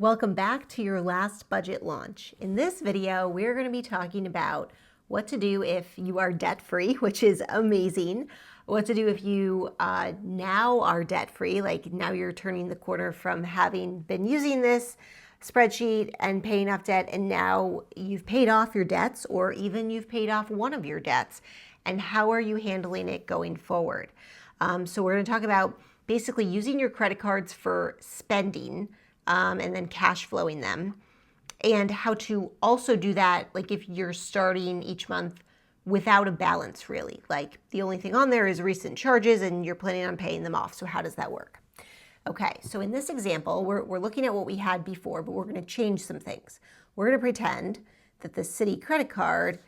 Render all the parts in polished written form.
Welcome back to your last budget launch. In this video, we're going to be talking about what to do if you are debt-free, which is amazing. What to do if you now are debt-free, like now you're turning the corner from having been using this spreadsheet and paying off debt, and now you've paid off your debts, or even you've paid off one of your debts, and how are you handling it going forward? So we're going to talk about basically using your credit cards for spending, and then cash flowing them, and how to also do that like if you're starting each month without a balance, really, like the only thing on there is recent charges and you're planning on paying them off. So how does that work? Okay, so in this example, we're looking at what we had before, but we're going to change some things. We're going to pretend that the Citi credit card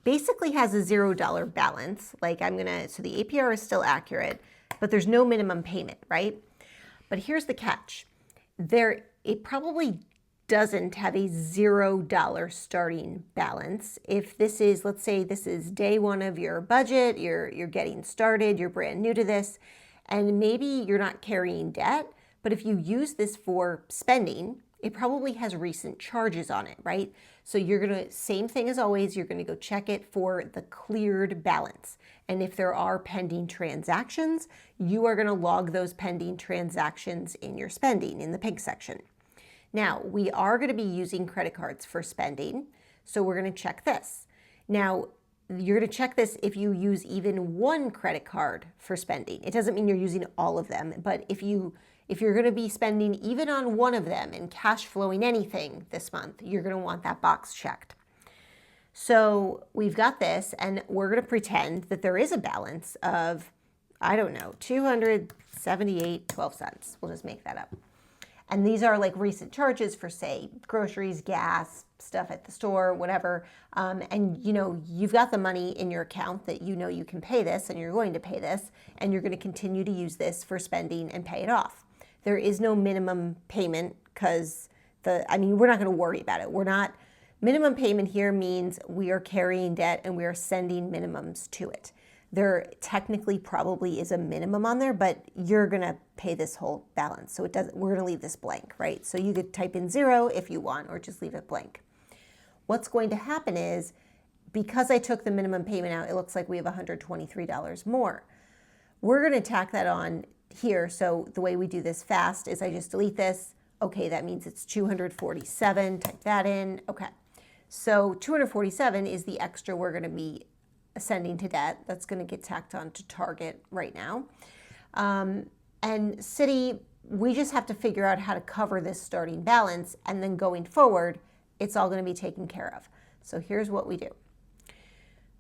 basically has a $0 balance. Like so the APR is still accurate, but there's no minimum payment, right? But here's the catch. It probably doesn't have a $0 starting balance. If this is, let's say this is day one of your budget, you're getting started, you're brand new to this, and maybe you're not carrying debt, but if you use this for spending, it probably has recent charges on it, right? So you're gonna, same thing as always, you're gonna go check it for the cleared balance. And if there are pending transactions, you are gonna log those pending transactions in your spending in the pink section. Now, we are gonna be using credit cards for spending, so we're gonna check this. Now, you're gonna check this if you use even one credit card for spending. It doesn't mean you're using all of them, but if you're going to be spending even on one of them and cash flowing anything this month, you're going to want that box checked. So we've got this, and we're going to pretend that there is a balance of, I don't know, $278.12. We'll just make that up. And these are like recent charges for, say, groceries, gas, stuff at the store, whatever. And you've got the money in your account that you can pay this, and you're going to pay this, and you're going to continue to use this for spending and pay it off. There is no minimum payment because we're not going to worry about it. Minimum payment here means we are carrying debt and we are sending minimums to it. There technically probably is a minimum on there, but you're going to pay this whole balance. So we're going to leave this blank, right? So you could type in 0 if you want, or just leave it blank. What's going to happen is, because I took the minimum payment out, it looks like we have $123 more. We're going to tack that on here. So the way we do this fast is I just delete this. Okay, that means it's 247, type that in. Okay, so 247 is the extra we're going to be sending to debt. That's going to get tacked on to Target right now. And Citi, we just have to figure out how to cover this starting balance, and then going forward, it's all going to be taken care of. So here's what we do.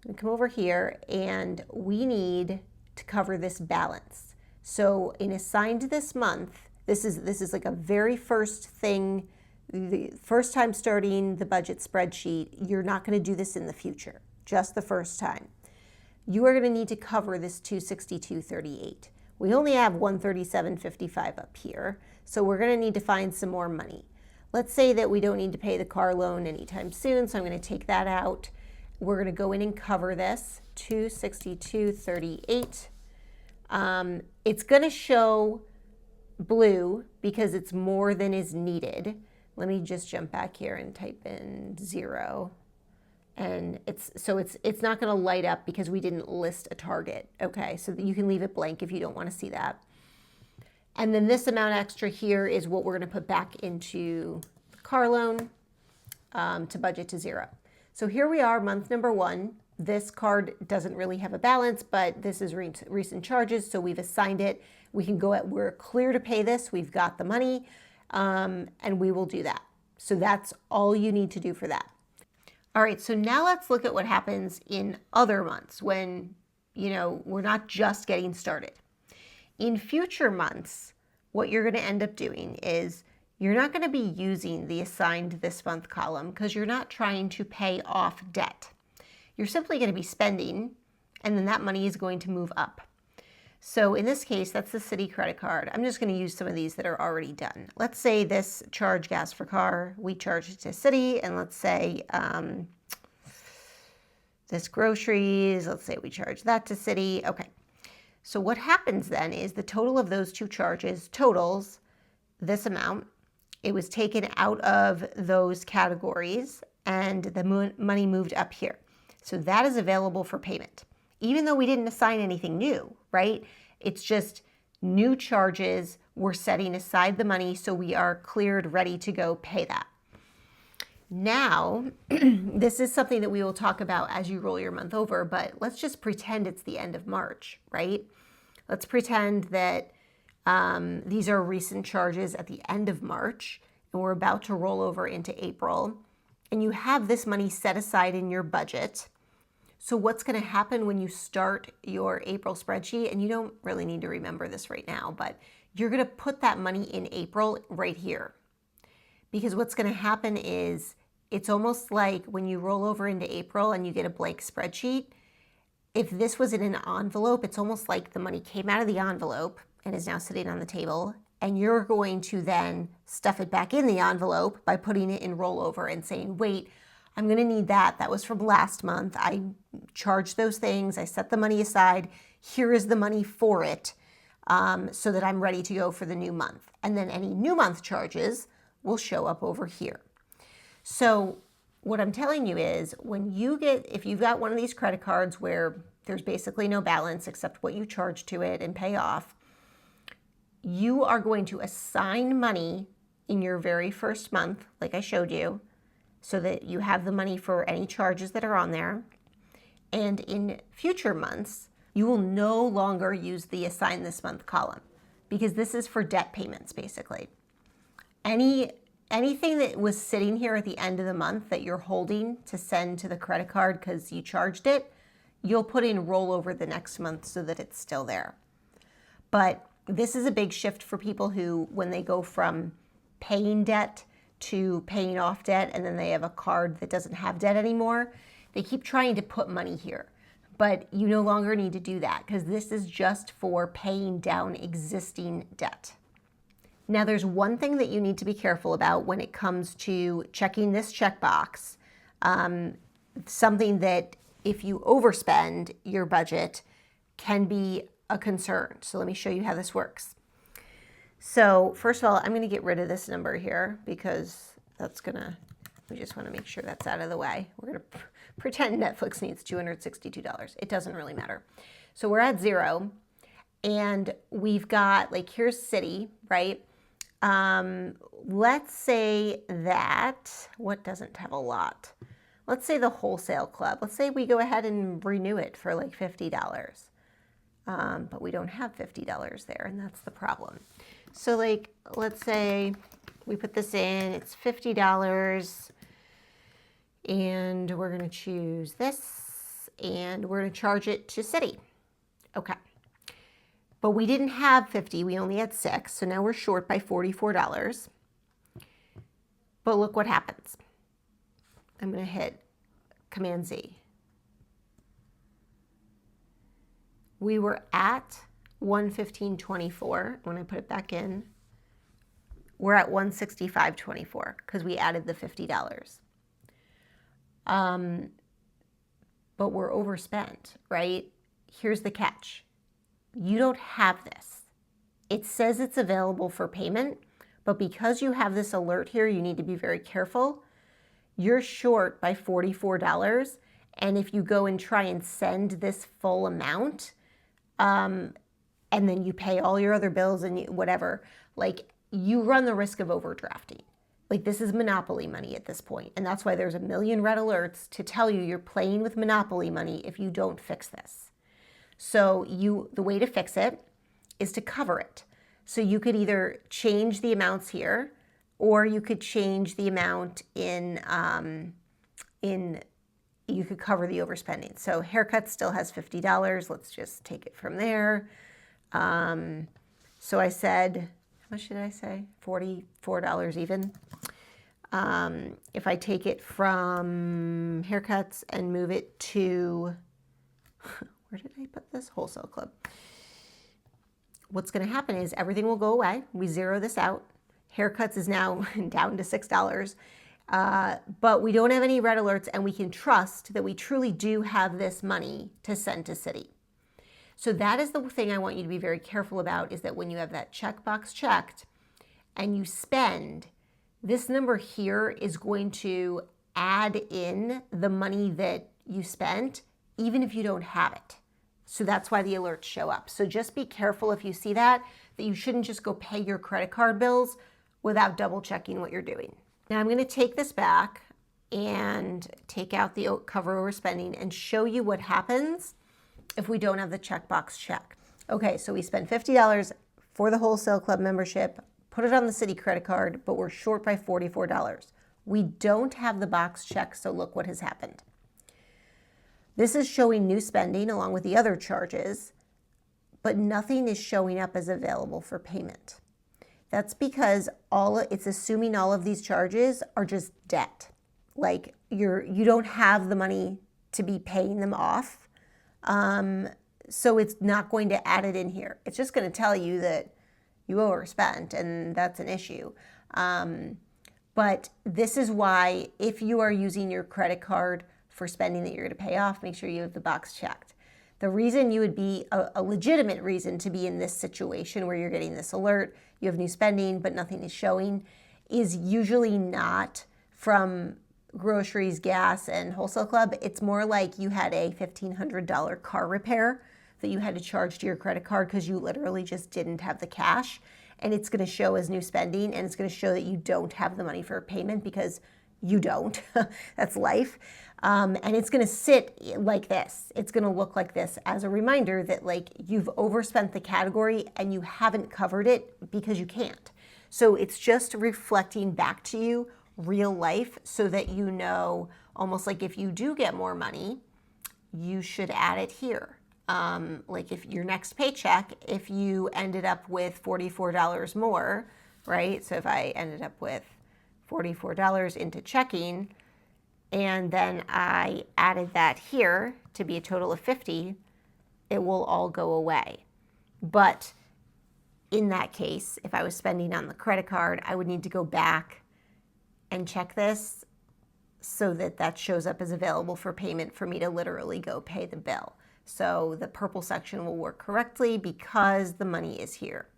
We come over here, and we need to cover this balance. So in assigned this month, this is like a very first thing, the first time starting the budget spreadsheet. You're not going to do this in the future, just the first time. You are going to need to cover this $262.38. We only have $137.55 up here, so we're going to need to find some more money. Let's say that we don't need to pay the car loan anytime soon, so I'm going to take that out. We're going to go in and cover this $262.38. It's going to show blue because it's more than is needed. Let me just jump back here and type in 0. And it's not going to light up because we didn't list a target. Okay, so you can leave it blank if you don't want to see that. And then this amount extra here is what we're going to put back into the car loan to budget to 0. So here we are, month number 1. This card doesn't really have a balance, but this is recent charges, so we've assigned it. We can we're clear to pay this. We've got the money, and we will do that. So that's all you need to do for that. All right, so now let's look at what happens in other months when, we're not just getting started. In future months, what you're going to end up doing is you're not going to be using the assigned this month column because you're not trying to pay off debt. You're simply going to be spending, and then that money is going to move up. So in this case, that's the Citi credit card. I'm just going to use some of these that are already done. Let's say this charge gas for car, we charge it to Citi, and let's say this groceries, let's say we charge that to Citi. Okay, so what happens then is the total of those two charges totals this amount, it was taken out of those categories and the money moved up here. So that is available for payment, even though we didn't assign anything new, right? It's just new charges. We're setting aside the money so we are cleared, ready to go pay that. Now, this is something that we will talk about as you roll your month over, but let's just pretend it's the end of March, right? Let's pretend that these are recent charges at the end of March, and we're about to roll over into April, and you have this money set aside in your budget. So what's going to happen when you start your April spreadsheet, and you don't really need to remember this right now, but you're going to put that money in April right here. Because what's going to happen is it's almost like when you roll over into April and you get a blank spreadsheet, if this was in an envelope, it's almost like the money came out of the envelope and is now sitting on the table, and you're going to then stuff it back in the envelope by putting it in rollover and saying, wait, I'm going to need that. That was from last month. I charged those things. I set the money aside. Here is the money for it, so that I'm ready to go for the new month. And then any new month charges will show up over here. So what I'm telling you is if you've got one of these credit cards where there's basically no balance except what you charge to it and pay off, you are going to assign money in your very first month, like I showed you, so that you have the money for any charges that are on there. And in future months, you will no longer use the assign this month column, because this is for debt payments, basically. Anything that was sitting here at the end of the month that you're holding to send to the credit card because you charged it, you'll put in rollover the next month so that it's still there. But this is a big shift for people who, when they go from paying debt to paying off debt, and then they have a card that doesn't have debt anymore, they keep trying to put money here. But you no longer need to do that, because this is just for paying down existing debt. Now, there's one thing that you need to be careful about when it comes to checking this checkbox. Something that if you overspend your budget can be a concern. So let me show you how this works. So first of all, I'm going to get rid of this number here because we just want to make sure that's out of the way. We're going to pretend Netflix needs $262. It doesn't really matter. So we're at 0, and we've got, like, here's city, right? Let's say that, what doesn't have a lot? Let's say the wholesale club. Let's say we go ahead and renew it for like $50. But we don't have $50 there, and that's the problem. So, like, let's say we put this in, it's $50, and we're going to choose this, and we're going to charge it to city. Okay. But we didn't have 50, we only had 6, so now we're short by $44. But look what happens. I'm going to hit Command Z. We were at 115.24. When I put it back in, we're at 165.24 because we added the $50. But we're overspent, right? Here's the catch. You don't have this. It says it's available for payment, but because you have this alert here, you need to be very careful. You're short by $44, and if you go and try and send this full amount, and then you pay all your other bills and whatever, like, you run the risk of overdrafting. Like, this is Monopoly money at this point, and that's why there's a million red alerts to tell you you're playing with Monopoly money if you don't fix this. So the way to fix it is to cover it. So you could either change the amounts here, or you could change the amount you could cover the overspending. So haircut still has $50. Let's just take it from there. So I said, how much did I say? $44 even. If I take it from haircuts and move it to, where did I put this? Wholesale club. What's going to happen is everything will go away. We zero this out. Haircuts is now down to $6. But we don't have any red alerts, and we can trust that we truly do have this money to send to city. So that is the thing I want you to be very careful about, is that when you have that checkbox checked and you spend, This number here is going to add in the money that you spent, even if you don't have it. So that's why the alerts show up. So just be careful if you see that you shouldn't just go pay your credit card bills without double checking what you're doing. Now I'm going to take this back and take out the cover overspending and show you what happens if we don't have the checkbox checked. Okay, so we spent $50 for the wholesale club membership, put it on the city credit card, but we're short by $44. We don't have the box checked, so look what has happened. This is showing new spending along with the other charges, but nothing is showing up as available for payment. That's because it's assuming all of these charges are just debt. Like you don't have the money to be paying them off. So it's not going to add it in here. It's just going to tell you that you overspent, and that's an issue. But this is why if you are using your credit card for spending that you're going to pay off, make sure you have the box checked. The reason you would be a legitimate reason to be in this situation where you're getting this alert, you have new spending, but nothing is showing, is usually not from groceries, gas, and wholesale club. It's more like you had a $1,500 car repair that you had to charge to your credit card because you literally just didn't have the cash. And it's going to show as new spending, and it's going to show that you don't have the money for payment because you don't. That's life. And it's going to sit like this. It's going to look like this as a reminder that like you've overspent the category and you haven't covered it because you can't. So it's just reflecting back to you real life so that you know, almost like if you do get more money, you should add it here. Like if your next paycheck, if you ended up with $44 more, right? So if I ended up with $44 into checking, and then I added that here to be a total of $50, it will all go away. But in that case, if I was spending on the credit card, I would need to go back and check this so that that shows up as available for payment for me to literally go pay the bill. So the purple section will work correctly because the money is here.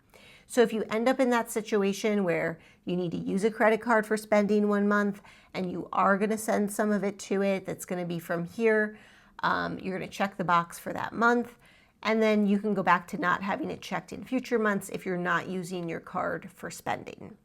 So if you end up in that situation where you need to use a credit card for spending 1 month and you are going to send some of it to it, that's going to be from here, you're going to check the box for that month, and then you can go back to not having it checked in future months if you're not using your card for spending.